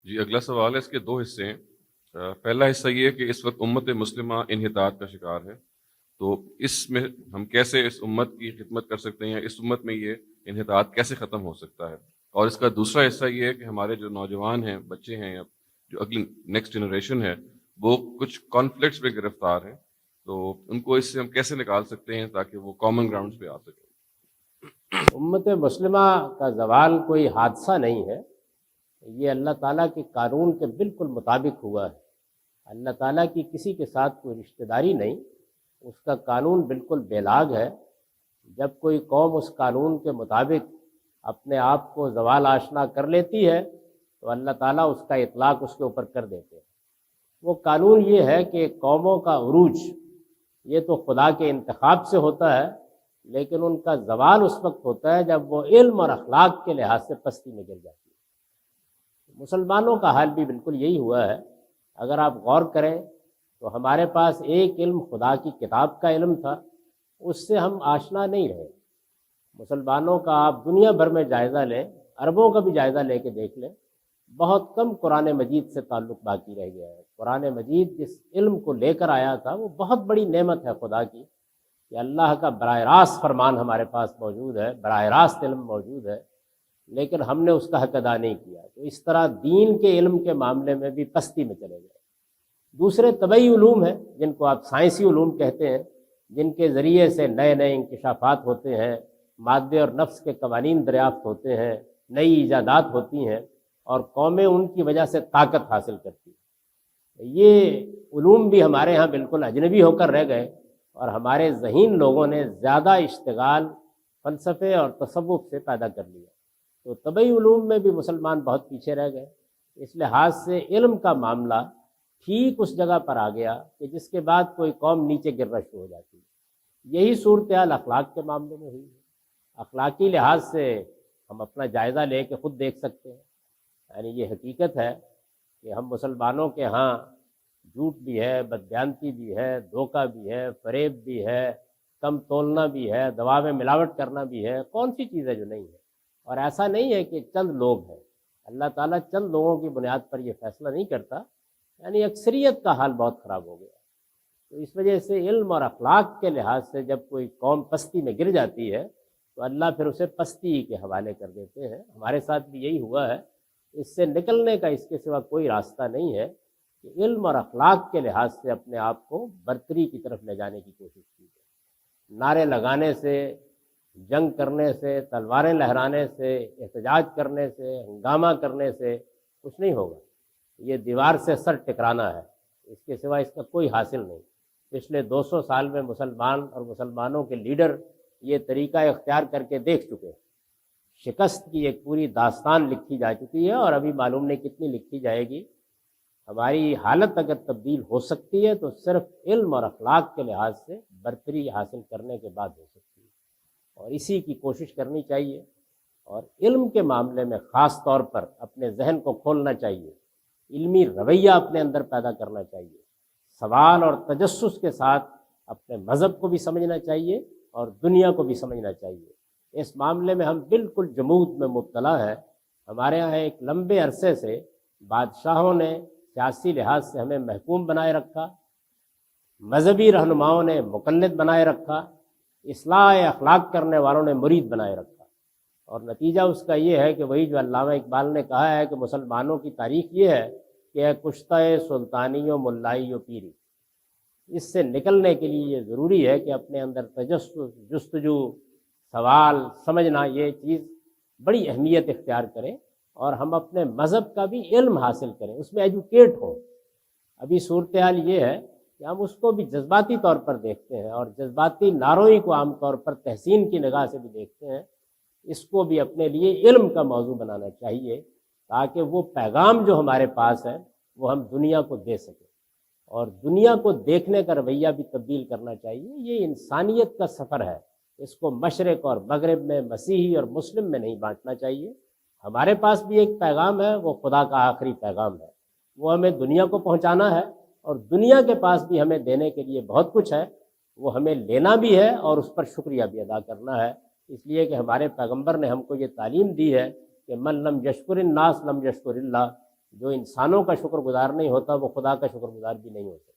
جی، اگلا سوال ہے، اس کے دو حصے ہیں۔ پہلا حصہ یہ ہے کہ اس وقت امت مسلمہ انحطاط کا شکار ہے، تو اس میں ہم کیسے اس امت کی خدمت کر سکتے ہیں، اس امت میں یہ انحطاط کیسے ختم ہو سکتا ہے۔ اور اس کا دوسرا حصہ یہ ہے کہ ہمارے جو نوجوان ہیں، بچے ہیں، یا جو اگلی نیکسٹ جنریشن ہے، وہ کچھ کانفلکٹس میں گرفتار ہیں، تو ان کو اس سے ہم کیسے نکال سکتے ہیں تاکہ وہ کامن گراؤنڈز پہ آ سکیں۔ امت مسلمہ کا زوال کوئی حادثہ نہیں ہے، یہ اللہ تعالیٰ کے قانون کے بالکل مطابق ہوا ہے۔ اللہ تعالیٰ کی کسی کے ساتھ کوئی رشتہ داری نہیں، اس کا قانون بالکل بے لاگ ہے۔ جب کوئی قوم اس قانون کے مطابق اپنے آپ کو زوال آشنا کر لیتی ہے تو اللہ تعالیٰ اس کا اطلاق اس کے اوپر کر دیتے ہیں۔ وہ قانون یہ ہے کہ قوموں کا عروج یہ تو خدا کے انتخاب سے ہوتا ہے، لیکن ان کا زوال اس وقت ہوتا ہے جب وہ علم اور اخلاق کے لحاظ سے پستی میں گر جاتی ہے۔ مسلمانوں کا حال بھی بالکل یہی ہوا ہے۔ اگر آپ غور کریں تو ہمارے پاس ایک علم خدا کی کتاب کا علم تھا، اس سے ہم آشنا نہیں رہے۔ مسلمانوں کا آپ دنیا بھر میں جائزہ لیں، عربوں کا بھی جائزہ لے کے دیکھ لیں، بہت کم قرآن مجید سے تعلق باقی رہ گیا ہے۔ قرآن مجید جس علم کو لے کر آیا تھا وہ بہت بڑی نعمت ہے خدا کی، کہ اللہ کا براہ راست فرمان ہمارے پاس موجود ہے، براہ راست علم موجود ہے، لیکن ہم نے اس کا حق ادا نہیں کیا۔ تو اس طرح دین کے علم کے معاملے میں بھی پستی میں چلے گئے۔ دوسرے طبعی علوم ہیں جن کو آپ سائنسی علوم کہتے ہیں، جن کے ذریعے سے نئے نئے انکشافات ہوتے ہیں، مادے اور نفس کے قوانین دریافت ہوتے ہیں، نئی ایجادات ہوتی ہیں، اور قومیں ان کی وجہ سے طاقت حاصل کرتی ہیں۔ یہ علوم بھی ہمارے ہاں بالکل اجنبی ہو کر رہ گئے، اور ہمارے ذہین لوگوں نے زیادہ اشتغال فلسفے اور تصوف سے پیدا کر لیا، تو طبعی علوم میں بھی مسلمان بہت پیچھے رہ گئے۔ اس لحاظ سے علم کا معاملہ ٹھیک اس جگہ پر آ گیا کہ جس کے بعد کوئی قوم نیچے گرنا شروع ہو جاتی ہے۔ یہی صورتحال اخلاق کے معاملے میں ہوئی ہے۔ اخلاقی لحاظ سے ہم اپنا جائزہ لے کے خود دیکھ سکتے ہیں۔ یعنی یہ حقیقت ہے کہ ہم مسلمانوں کے ہاں جھوٹ بھی ہے، بددیانتی بھی ہے، دھوکہ بھی ہے، فریب بھی ہے، کم تولنا بھی ہے، دوا میں ملاوٹ کرنا بھی ہے۔ کون سی چیز ہے جو نہیں ہے؟ اور ایسا نہیں ہے کہ چند لوگ ہیں، اللہ تعالیٰ چند لوگوں کی بنیاد پر یہ فیصلہ نہیں کرتا، یعنی اکثریت کا حال بہت خراب ہو گیا۔ تو اس وجہ سے علم اور اخلاق کے لحاظ سے جب کوئی قوم پستی میں گر جاتی ہے تو اللہ پھر اسے پستی کے حوالے کر دیتے ہیں۔ ہمارے ساتھ بھی یہی ہوا ہے۔ اس سے نکلنے کا اس کے سوا کوئی راستہ نہیں ہے کہ علم اور اخلاق کے لحاظ سے اپنے آپ کو برتری کی طرف لے جانے کی کوشش کی جائے۔ نعرے لگانے سے، جنگ کرنے سے، تلواریں لہرانے سے، احتجاج کرنے سے، ہنگامہ کرنے سے کچھ نہیں ہوگا۔ یہ دیوار سے سر ٹکرانا ہے، اس کے سوا اس کا کوئی حاصل نہیں۔ پچھلے 200 سال میں مسلمان اور مسلمانوں کے لیڈر یہ طریقہ اختیار کر کے دیکھ چکے ہیں۔ شکست کی ایک پوری داستان لکھی جا چکی ہے، اور ابھی معلوم نہیں کتنی لکھی جائے گی۔ ہماری حالت اگر تبدیل ہو سکتی ہے تو صرف علم اور اخلاق کے لحاظ سے برتری حاصل کرنے کے بعد ہو سکتی ہے، اور اسی کی کوشش کرنی چاہیے۔ اور علم کے معاملے میں خاص طور پر اپنے ذہن کو کھولنا چاہیے، علمی رویہ اپنے اندر پیدا کرنا چاہیے، سوال اور تجسس کے ساتھ اپنے مذہب کو بھی سمجھنا چاہیے اور دنیا کو بھی سمجھنا چاہیے۔ اس معاملے میں ہم بالکل جمود میں مبتلا ہیں۔ ہمارے یہاں ایک لمبے عرصے سے بادشاہوں نے سیاسی لحاظ سے ہمیں محکوم بنائے رکھا، مذہبی رہنماؤں نے مقلد بنائے رکھا، اصلاح اخلاق کرنے والوں نے مرید بنائے رکھا، اور نتیجہ اس کا یہ ہے کہ وہی جو علامہ اقبال نے کہا ہے کہ مسلمانوں کی تاریخ یہ ہے کہ اے کشتہ سلطانی و ملائی و پیری۔ اس سے نکلنے کے لیے یہ ضروری ہے کہ اپنے اندر تجسس، جستجو، سوال سمجھنا، یہ چیز بڑی اہمیت اختیار کریں، اور ہم اپنے مذہب کا بھی علم حاصل کریں، اس میں ایجوکیٹ ہوں۔ ابھی صورتحال یہ ہے کہ ہم اس کو بھی جذباتی طور پر دیکھتے ہیں، اور جذباتی ناروئی کو عام طور پر تحسین کی نگاہ سے بھی دیکھتے ہیں۔ اس کو بھی اپنے لیے علم کا موضوع بنانا چاہیے، تاکہ وہ پیغام جو ہمارے پاس ہے وہ ہم دنیا کو دے سکیں، اور دنیا کو دیکھنے کا رویہ بھی تبدیل کرنا چاہیے۔ یہ انسانیت کا سفر ہے، اس کو مشرق اور مغرب میں، مسیحی اور مسلم میں نہیں بانٹنا چاہیے۔ ہمارے پاس بھی ایک پیغام ہے، وہ خدا کا آخری پیغام ہے، وہ ہمیں دنیا کو پہنچانا ہے، اور دنیا کے پاس بھی ہمیں دینے کے لیے بہت کچھ ہے، وہ ہمیں لینا بھی ہے اور اس پر شکریہ بھی ادا کرنا ہے۔ اس لیے کہ ہمارے پیغمبر نے ہم کو یہ تعلیم دی ہے کہ من لم یشکر الناس لم یشکر اللہ، جو انسانوں کا شکر گزار نہیں ہوتا وہ خدا کا شکر گزار بھی نہیں ہو سکتا۔